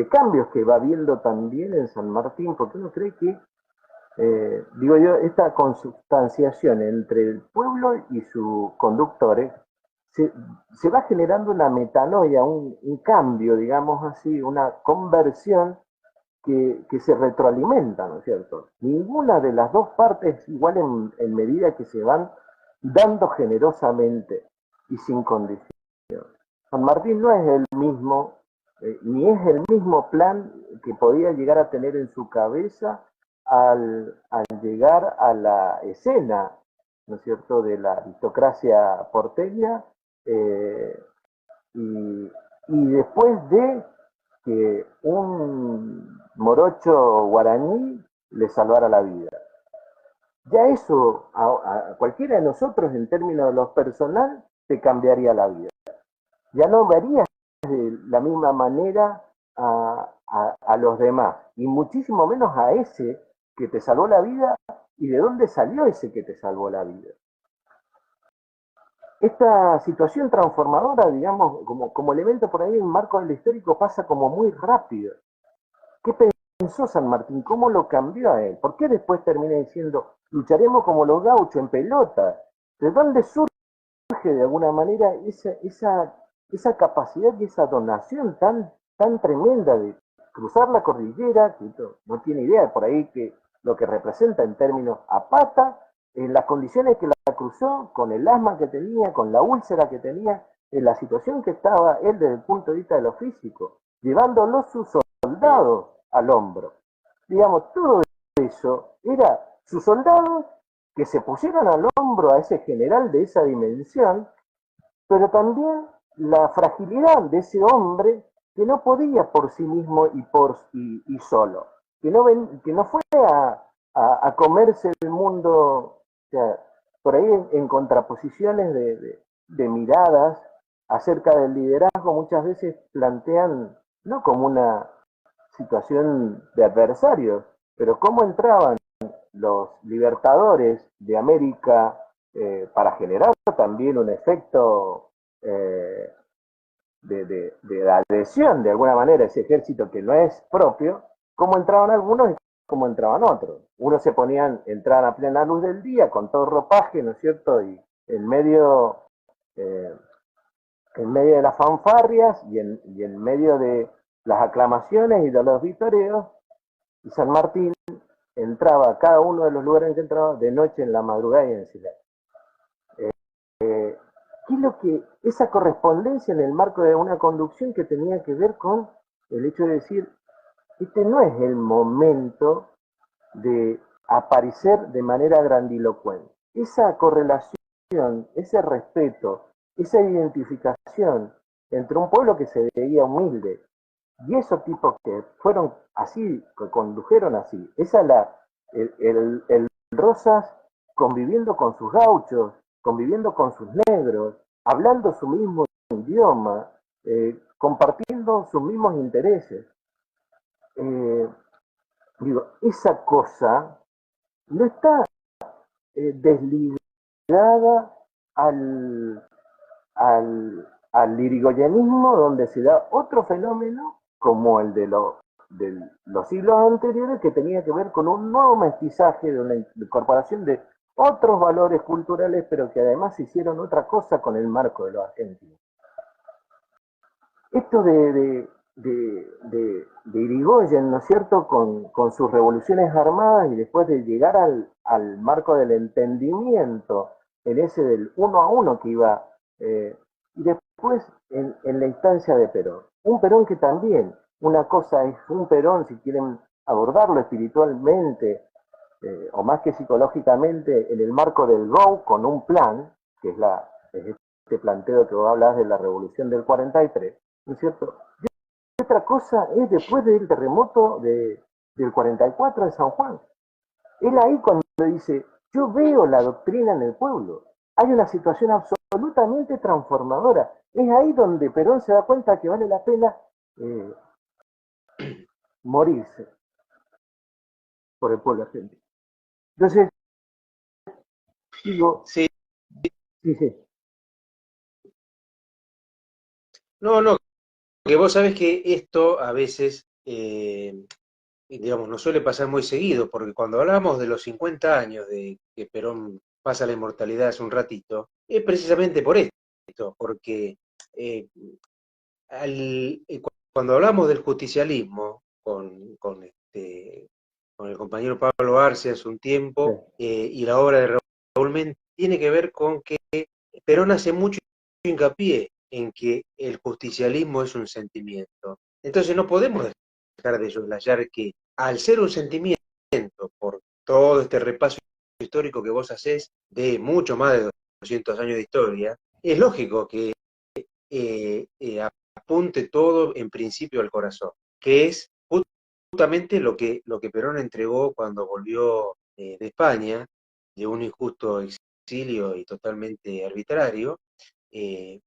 cambios que va viendo también en San Martín, porque uno cree que digo yo, esta consubstanciación entre el pueblo y sus conductores se, se va generando una metanoia, un cambio, digamos así, una conversión que se retroalimenta, ¿no es cierto? Ninguna de las dos partes igual en medida que se van dando generosamente y sin condición. San Martín no es el mismo, ni es el mismo plan que podía llegar a tener en su cabeza al llegar a la escena, ¿no es cierto?, de la aristocracia porteña, eh, y, y después de que un morocho guaraní le salvara la vida. Ya eso a cualquiera de nosotros en términos de lo personal te cambiaría la vida. Ya no verías de la misma manera a los demás, y muchísimo menos a ese que te salvó la vida y de dónde salió ese que te salvó la vida. Esta situación transformadora, digamos, como elemento por ahí en marco del histórico, pasa como muy rápido. ¿Qué pensó San Martín? ¿Cómo lo cambió a él? ¿Por qué después termina diciendo, lucharemos como los gauchos en pelota? ¿De dónde surge de alguna manera esa capacidad y esa donación tan tremenda de cruzar la cordillera, que no tiene idea por ahí que lo que representa en términos a pata, en las condiciones que la cruzó, con el asma que tenía, con la úlcera que tenía, en la situación que estaba él desde el punto de vista de lo físico, llevándolo sus soldados al hombro. Digamos, todo eso era sus soldados que se pusieran al hombro a ese general de esa dimensión, pero también la fragilidad de ese hombre que no podía por sí mismo y solo, que no fue a comerse el mundo, o sea, por ahí en contraposiciones de miradas acerca del liderazgo muchas veces plantean no como una situación de adversarios, pero cómo entraban los libertadores de América para generar también un efecto eh, de adhesión de alguna manera a ese ejército que no es propio, cómo entraban algunos y cómo entraban otros. Unos se ponían, entraban a plena luz del día con todo ropaje, ¿no es cierto? Y eh, en medio de las fanfarrias y en medio de las aclamaciones y de los vitoreos, y San Martín entraba a cada uno de los lugares en que entraba de noche, en la madrugada y en silencio. ¿Qué es lo que, esa correspondencia en el marco de una conducción que tenía que ver con el hecho de decir, este no es el momento de aparecer de manera grandilocuente? Esa correlación, ese respeto, esa identificación entre un pueblo que se veía humilde y esos tipos que fueron así, que condujeron así, esa la, el Rosas conviviendo con sus gauchos, conviviendo con sus negros, hablando su mismo idioma, compartiendo sus mismos intereses. Eh, Digo, esa cosa no está desligada al, al lirigoyenismo, donde se da otro fenómeno como el de los siglos anteriores, que tenía que ver con un nuevo mestizaje, de una incorporación de otros valores culturales, pero que además hicieron otra cosa con el marco de los argentinos. Esto de Irigoyen, ¿no es cierto?, con sus revoluciones armadas y después de llegar al marco del entendimiento, en ese del uno a uno que iba, y después en la instancia de Perón. Un Perón que también, una cosa es un Perón, si quieren abordarlo espiritualmente, o más que psicológicamente, en el marco del GO, con un plan, que es este planteo que vos hablas de la revolución del 43, ¿no es cierto? Y otra cosa es después del terremoto del 44 de San Juan. Él ahí cuando dice, yo veo la doctrina en el pueblo, hay una situación absolutamente transformadora. Es ahí donde Perón se da cuenta que vale la pena eh, morirse por el pueblo argentino. Entonces, digo, Sí, sí, sí, no, que vos sabés que esto a veces, digamos, nos suele pasar muy seguido, porque cuando hablamos de los 50 años de que Perón pasa la inmortalidad hace un ratito, es precisamente por esto, porque eh, cuando hablamos del justicialismo con el compañero Pablo Arce hace un sí. tiempo, y la obra de Raúl Mendes, tiene que ver con que Perón hace mucho hincapié en que el justicialismo es un sentimiento. Entonces no podemos dejar de soslayar que al ser un sentimiento, por todo este repaso histórico que vos hacés de mucho más de 200 años de historia, es lógico que apunte todo en principio al corazón, que es justamente lo que Perón entregó cuando volvió de España, de un injusto exilio y totalmente arbitrario, y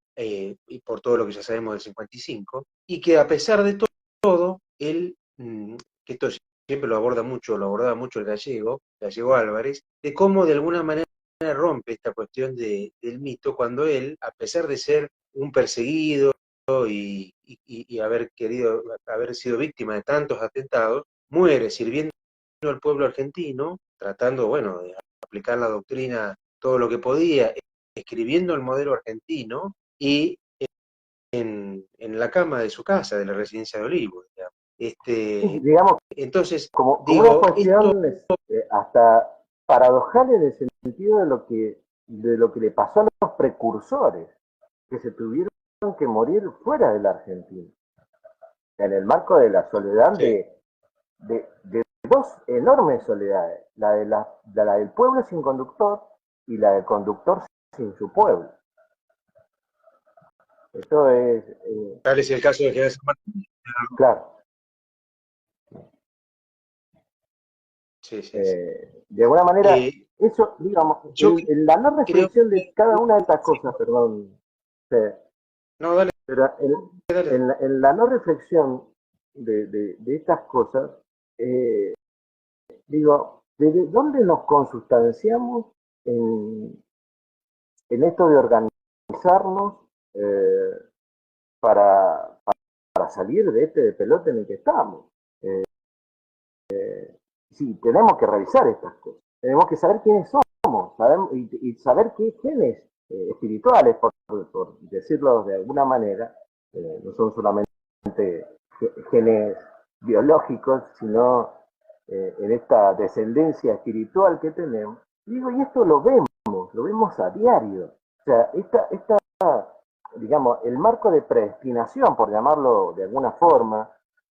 por todo lo que ya sabemos del 55, y que a pesar de todo, él, que esto siempre lo abordaba mucho el Gallego Álvarez, de cómo de alguna manera rompe esta cuestión del mito cuando él, a pesar de ser un perseguido y haber sido víctima de tantos atentados, muere sirviendo al pueblo argentino, tratando, bueno, de aplicar la doctrina todo lo que podía, escribiendo el modelo argentino y en la cama de su casa, de la residencia de Olivos, digamos. Digamos, Entonces, como una digo, esto, cuestión hasta paradojal en el sentido de lo que le pasó a los precursores, que se tuvieron que morir fuera de la Argentina, en el marco de la soledad sí, de dos enormes soledades, la del pueblo sin conductor y la del conductor sin su pueblo. Eso es, tal es el caso de General San Martín. claro, Sí, sí, sí. de alguna manera, Eh, eso, digamos, yo la no creo reflexión de cada una de estas sí, cosas, perdón, se, no, dale, Pero en la no reflexión de estas cosas, eh, digo, ¿desde dónde nos consustanciamos en, en esto de organizarnos eh, para, para salir de este de pelote en el que estamos? Sí, tenemos que revisar estas cosas. Tenemos que saber quiénes somos y saber qué genes espirituales, por decirlo de alguna manera, no son solamente genes biológicos, sino en esta descendencia espiritual que tenemos. Digo, y esto lo vemos a diario. O sea, digamos, el marco de predestinación, por llamarlo de alguna forma,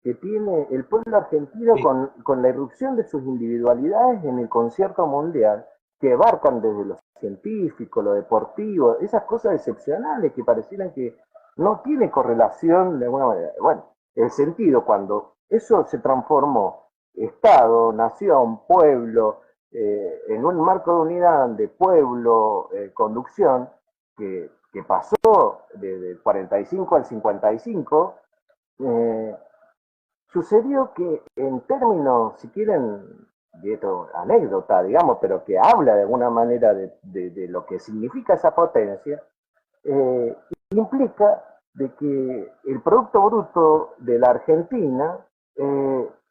que tiene el pueblo argentino Sí. con la irrupción de sus individualidades en el concierto mundial, que abarcan desde lo científico, lo deportivo, esas cosas excepcionales que parecieran que no tiene correlación de alguna manera. Bueno, el sentido, cuando eso se transformó Estado, nación, pueblo, en un marco de unidad de pueblo, conducción, que pasó desde el 45 al 55, eh, sucedió que en términos, si quieren, de esto, anécdota, digamos, pero que habla de alguna manera de lo que significa esa potencia, eh, implica de que el Producto Bruto de la Argentina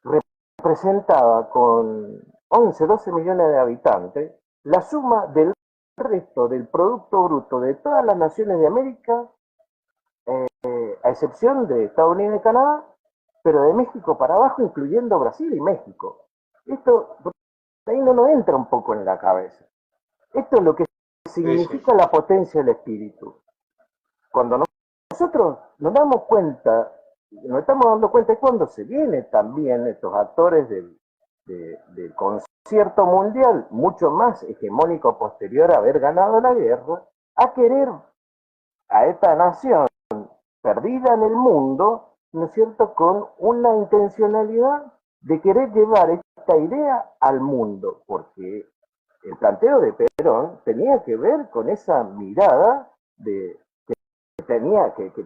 representaba con 11, 12 millones de habitantes la suma del resto del Producto Bruto de todas las naciones de América, a excepción de Estados Unidos y Canadá, pero de México para abajo, incluyendo Brasil y México. Esto ahí no nos entra un poco en la cabeza. Esto es lo que Sí, sí. significa la potencia del espíritu. Cuando nosotros nos damos cuenta, nos estamos dando cuenta de cuando se vienen también estos actores del concierto mundial, mucho más hegemónico posterior a haber ganado la guerra, a querer a esta nación perdida en el mundo, ¿no es cierto?, con una intencionalidad de querer llevar esta idea al mundo, porque el planteo de Perón tenía que ver con esa mirada que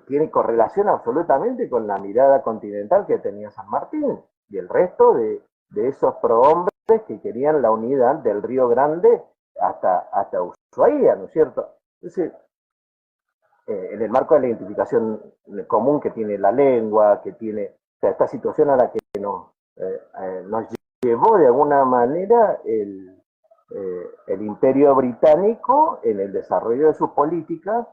tiene correlación absolutamente con la mirada continental que tenía San Martín y el resto de esos prohombres que querían la unidad del Río Grande hasta Ushuaia, ¿no es cierto? Entonces, en el marco de la identificación común que tiene la lengua, que tiene, o sea, esta situación a la que nos llevó de alguna manera el imperio británico en el desarrollo de sus políticas,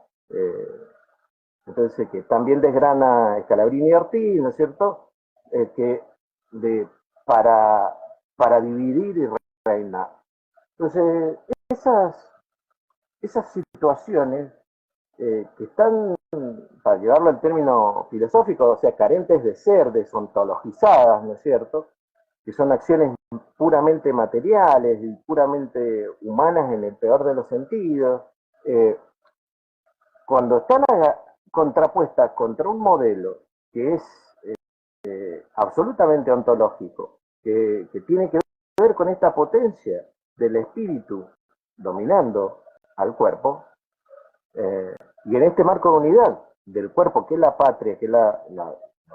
entonces que también desgrana Scalabrini y Ortiz, ¿no es cierto?, que de, para, para dividir y reinar. Entonces, esas situaciones que están, para llevarlo al término filosófico, o sea, carentes de ser, desontologizadas, ¿no es cierto?, que son acciones puramente materiales y puramente humanas en el peor de los sentidos, eh, cuando están contrapuestas contra un modelo que es absolutamente ontológico, que tiene que ver con esta potencia del espíritu dominando al cuerpo, y en este marco de unidad del cuerpo, que es la patria, que es la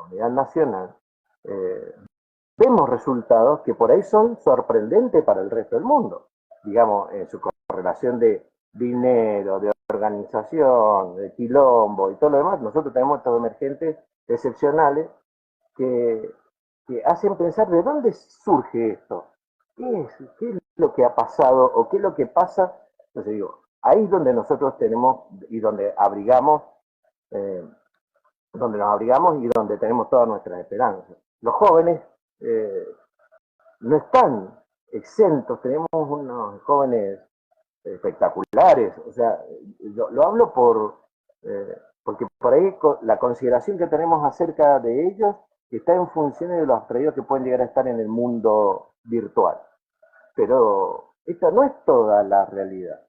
unidad nacional, eh, vemos resultados que por ahí son sorprendentes para el resto del mundo. Digamos, en su correlación de dinero, de organización, de quilombo y todo lo demás, nosotros tenemos estos emergentes excepcionales que, que hacen pensar de dónde surge esto. ¿Qué es lo que ha pasado o qué es lo que pasa? Entonces digo, ahí es donde nosotros tenemos y eh, donde nos abrigamos y donde tenemos todas nuestras esperanzas. Los jóvenes eh, no están exentos, tenemos unos jóvenes espectaculares, o sea, lo hablo porque por ahí la consideración que tenemos acerca de ellos está en función de los abstraídos que pueden llegar a estar en el mundo virtual. Pero esta no es toda la realidad,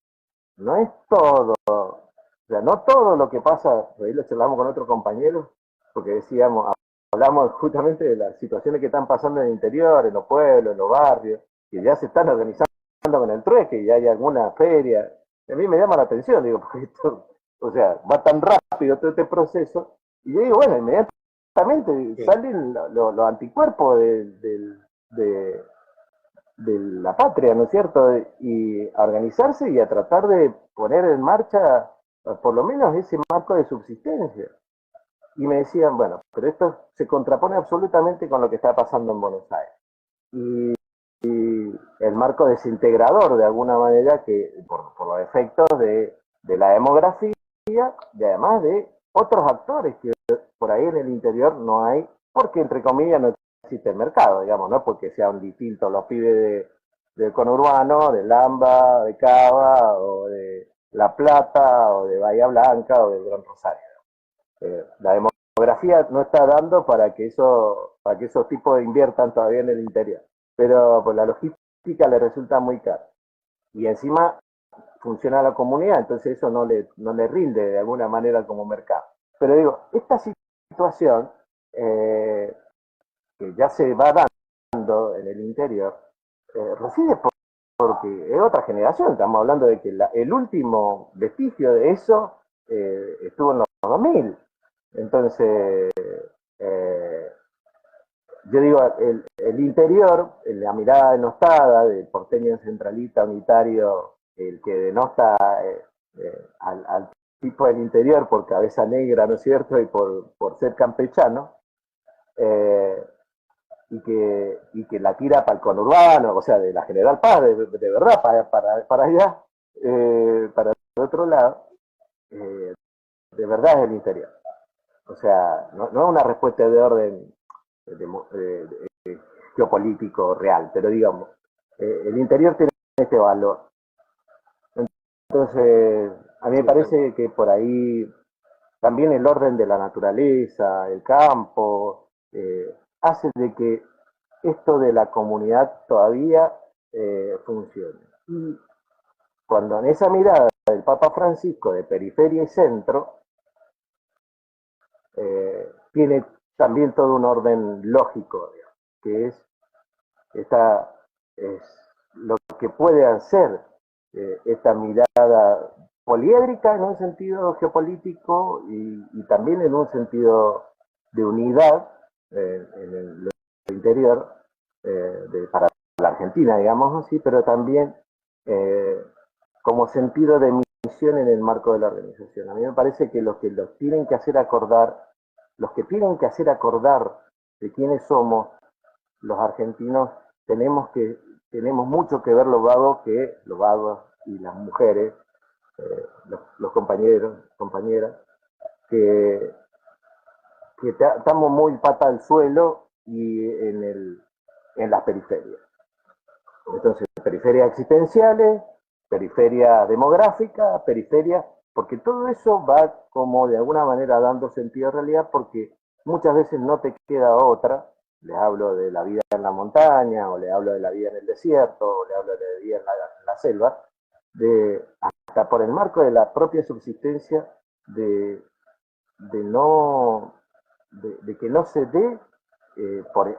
no es todo, o sea, no todo lo que pasa, por ahí lo charlamos con otros compañeros, porque decíamos, hablamos justamente de las situaciones que están pasando en el interior, en los pueblos, en los barrios, que ya se están organizando con el trueque, y hay alguna feria. A mí me llama la atención, digo, porque esto, o sea, va tan rápido todo este proceso Y yo digo, bueno, inmediatamente Sí. salen los anticuerpos de, de la patria, ¿no es cierto? Y a organizarse y a tratar de poner en marcha por lo menos ese marco de subsistencia. Y me decían, bueno, pero esto se contrapone absolutamente con lo que está pasando en Buenos Aires. Y el marco desintegrador, de alguna manera, que por los efectos de la demografía y además de otros actores que por ahí en el interior no hay, porque entre comillas no existe el mercado, digamos, no porque sean distintos los pibes del conurbano, de Lamba, de Cava, o de La Plata, o de Bahía Blanca, o de Gran Rosario. La demografía no está dando para que esos tipos inviertan todavía en el interior. Pero pues, la logística le resulta muy cara. Y encima funciona la comunidad, entonces eso no le rinde de alguna manera como mercado. Pero digo, esta situación que ya se va dando en el interior, reside porque es otra generación. Estamos hablando de que el último vestigio de eso estuvo en los 2000. Entonces, eh, yo digo, el interior, la mirada denostada del porteño centralista unitario, el que denota al tipo del interior por cabeza negra, ¿no es cierto? Y por ser campechano, eh, y que la tira para el conurbano, o sea, de la General Paz, de verdad, para allá, para el otro lado, de verdad es el interior. O sea, no es una respuesta de orden de, geopolítico real, pero digamos, el interior tiene este valor. Entonces, a mí me Sí, parece que por ahí también el orden de la naturaleza, el campo, hace de que esto de la comunidad todavía funcione. Y cuando en esa mirada del Papa Francisco de periferia y centro, tiene también todo un orden lógico, digamos, que esta, es lo que puede hacer esta mirada poliédrica en un sentido geopolítico y también en un sentido de unidad en el interior para la Argentina, digamos así, pero también eh, como sentido de misión en el marco de la organización. A mí me parece que los tienen que hacer acordar, los que tienen que hacer acordar de quiénes somos los argentinos, tenemos mucho que ver los vagos y las mujeres, los compañeros, compañeras, que, estamos muy pata al suelo y en las periferias. Entonces, periferias existenciales, periferia demográfica, periferia, porque todo eso va como de alguna manera dando sentido a realidad, porque muchas veces no te queda otra. Les hablo de la vida en la montaña, o le hablo de la vida en el desierto, o le hablo de la vida en la selva, hasta por el marco de la propia subsistencia, de, de no, de que no se dé,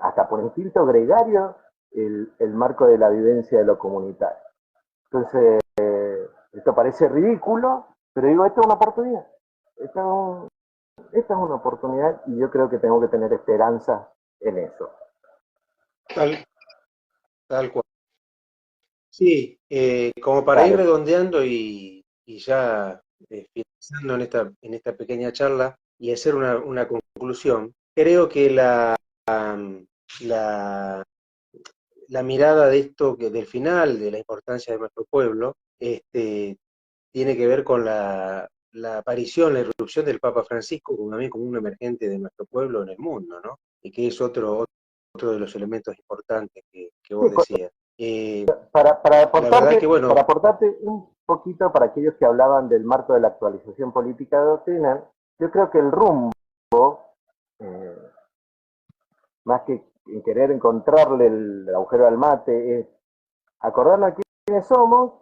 hasta por instinto gregario, el marco de la vivencia de lo comunitario. Entonces, esto parece ridículo, pero digo, esta es una oportunidad. Esta es, esta es una oportunidad y yo creo que tengo que tener esperanza en eso. tal, tal cual. Sí, como para ir Dale. redondeando y ya finalizando en esta pequeña charla y hacer una conclusión, creo que la, la mirada de esto, que del final, de la importancia de nuestro pueblo, tiene que ver con la aparición, la irrupción del Papa Francisco, como también como un emergente de nuestro pueblo en el mundo, ¿no? Y que es otro de los elementos importantes que Sí, vos decías. La verdad que, para bueno, aportarte un poquito para aquellos que hablaban del marco de la actualización política doctrinal, yo creo que el rumbo, eh, más que en querer encontrarle el agujero al mate, es acordarnos de quiénes somos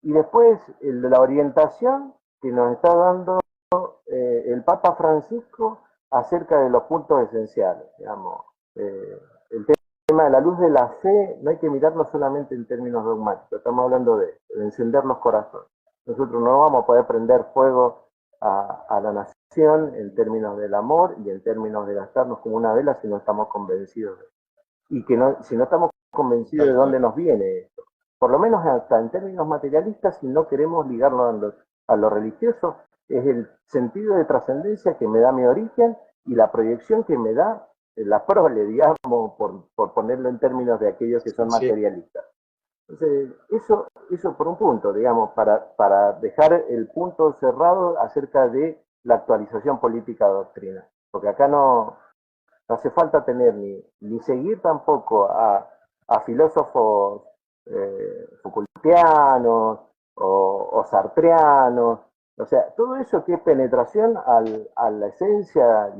y después la orientación que nos está dando el Papa Francisco acerca de los puntos esenciales. Digamos. El tema de la luz de la fe no hay que mirarlo solamente en términos dogmáticos, estamos hablando de encender los corazones. Nosotros no vamos a poder prender fuego a la nación en términos del amor y en términos de gastarnos como una vela si no estamos convencidos. Y que no, si no estamos convencidos de Tal dónde cual. nos viene esto. Por lo menos hasta en términos materialistas, si no queremos ligarlo a lo religioso, es el sentido de trascendencia que me da mi origen y la proyección que me da la prole, digamos, por ponerlo en términos de aquellos que son Sí, materialistas. Entonces, eso por un punto, digamos, para dejar el punto cerrado acerca de la actualización política de doctrina. Porque acá no hace falta tener ni seguir tampoco a filósofos Foucaultianos o sartreanos. O sea, todo eso que es penetración a la esencia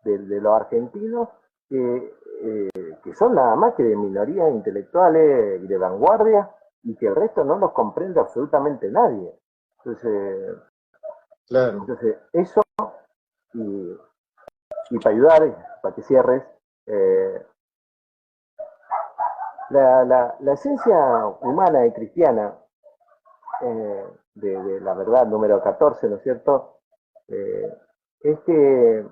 de los argentinos, que son nada más que de minorías intelectuales y de vanguardia, y que el resto no los comprende absolutamente nadie. Entonces, claro. entonces eso, y, y para ayudar, para que cierres, eh, la esencia humana y cristiana de la verdad número 14, ¿no es cierto? Eh, es que,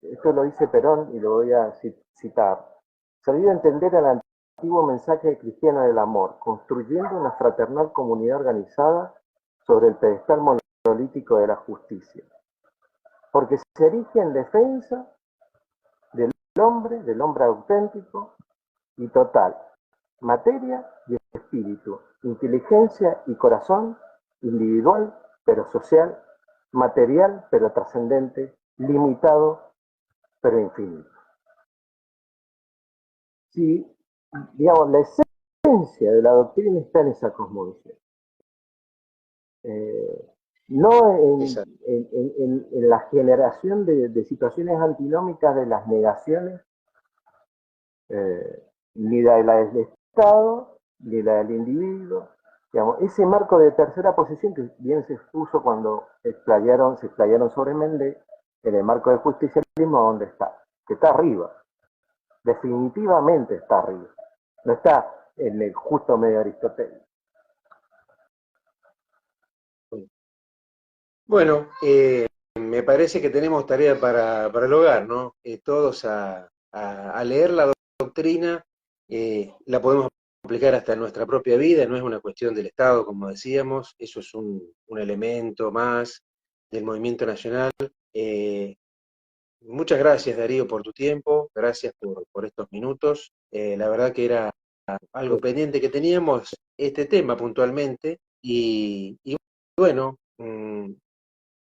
esto lo dice Perón y lo voy a citar, se olvida entender el antiguo mensaje cristiano del amor, construyendo una fraternal comunidad organizada sobre el pedestal monolítico de la justicia, porque se erige en defensa del hombre auténtico y total, materia y espíritu, inteligencia y corazón, individual pero social, material pero trascendente, limitado pero infinito. Si, digamos, la esencia de la doctrina está en esa cosmovisión. Eh, no Exacto. en la generación de situaciones antinómicas de las negaciones, ni la del Estado, ni la del individuo. Digamos, ese marco de tercera posición que bien se expuso cuando se explayaron sobre Méndez, en el marco del justicialismo, ¿dónde está? Que está arriba, definitivamente está arriba. No está en el justo medio aristotélico. Bueno, me parece que tenemos tarea para el hogar, ¿no? Todos a leer la doctrina, la podemos aplicar hasta en nuestra propia vida, no es una cuestión del Estado, como decíamos, eso es un elemento más del movimiento nacional. Eh, Muchas gracias, Darío, por tu tiempo, gracias por estos minutos. La verdad que era algo pendiente que teníamos, este tema puntualmente, y bueno,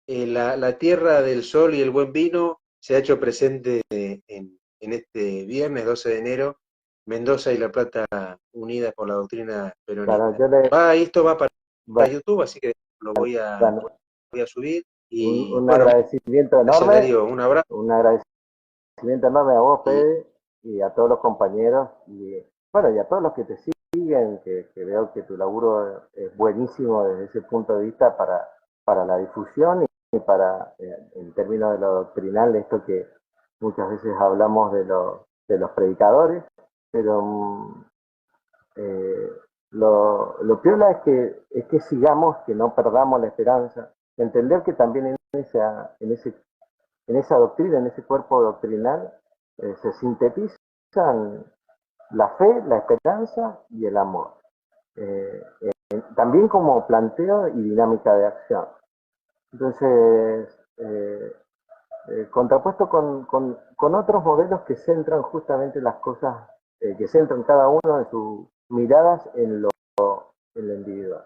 la tierra del sol y el buen vino se ha hecho presente en este viernes 12 de enero, Mendoza y La Plata unidas por la doctrina Claro, peronista. yo le Esto va para bueno, YouTube, así que lo voy a subir. Y un bueno, agradecimiento gracias enorme, Darío, un abrazo. un agradecimiento enorme a vos, Y Fede, y a todos los compañeros, y bueno, y a todos los que te siguen, que veo que tu laburo es buenísimo desde ese punto de vista para la difusión y para, en términos de lo doctrinal, esto que muchas veces hablamos de los predicadores, pero eh, lo piola es que sigamos, que no perdamos la esperanza, entender que también en esa doctrina, en ese cuerpo doctrinal, se sintetizan la fe, la esperanza y el amor. También como planteo y dinámica de acción. Entonces, contrapuesto con otros modelos que centran justamente las cosas, que centran cada uno de sus miradas en lo individual.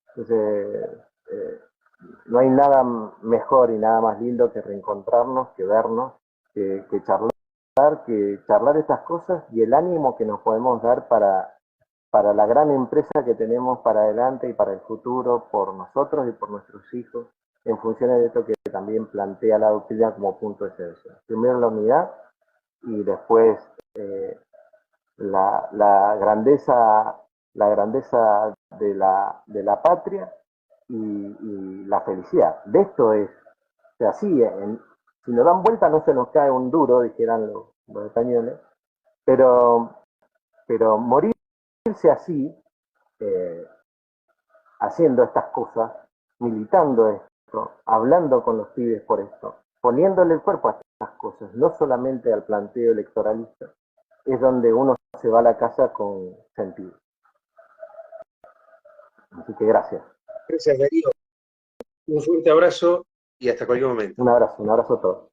Entonces, eh, no hay nada mejor y nada más lindo que reencontrarnos, que vernos, que charlar estas cosas y el ánimo que nos podemos dar para la gran empresa que tenemos para adelante y para el futuro, por nosotros y por nuestros hijos, en función de esto que también plantea la doctrina como punto esencial. Primero la unidad y después eh, la grandeza, la grandeza de la patria y la felicidad. De esto es, o sea, sí, si nos dan vuelta no se nos cae un duro, dijeran los españoles, pero, pero morirse así, eh, haciendo estas cosas, militando esto, hablando con los pibes por esto, poniéndole el cuerpo a estas cosas, no solamente al planteo electoralista, es donde uno se va a la casa con sentido. Así que gracias. Gracias, Darío. Un fuerte abrazo y hasta cualquier momento. Un abrazo a todos.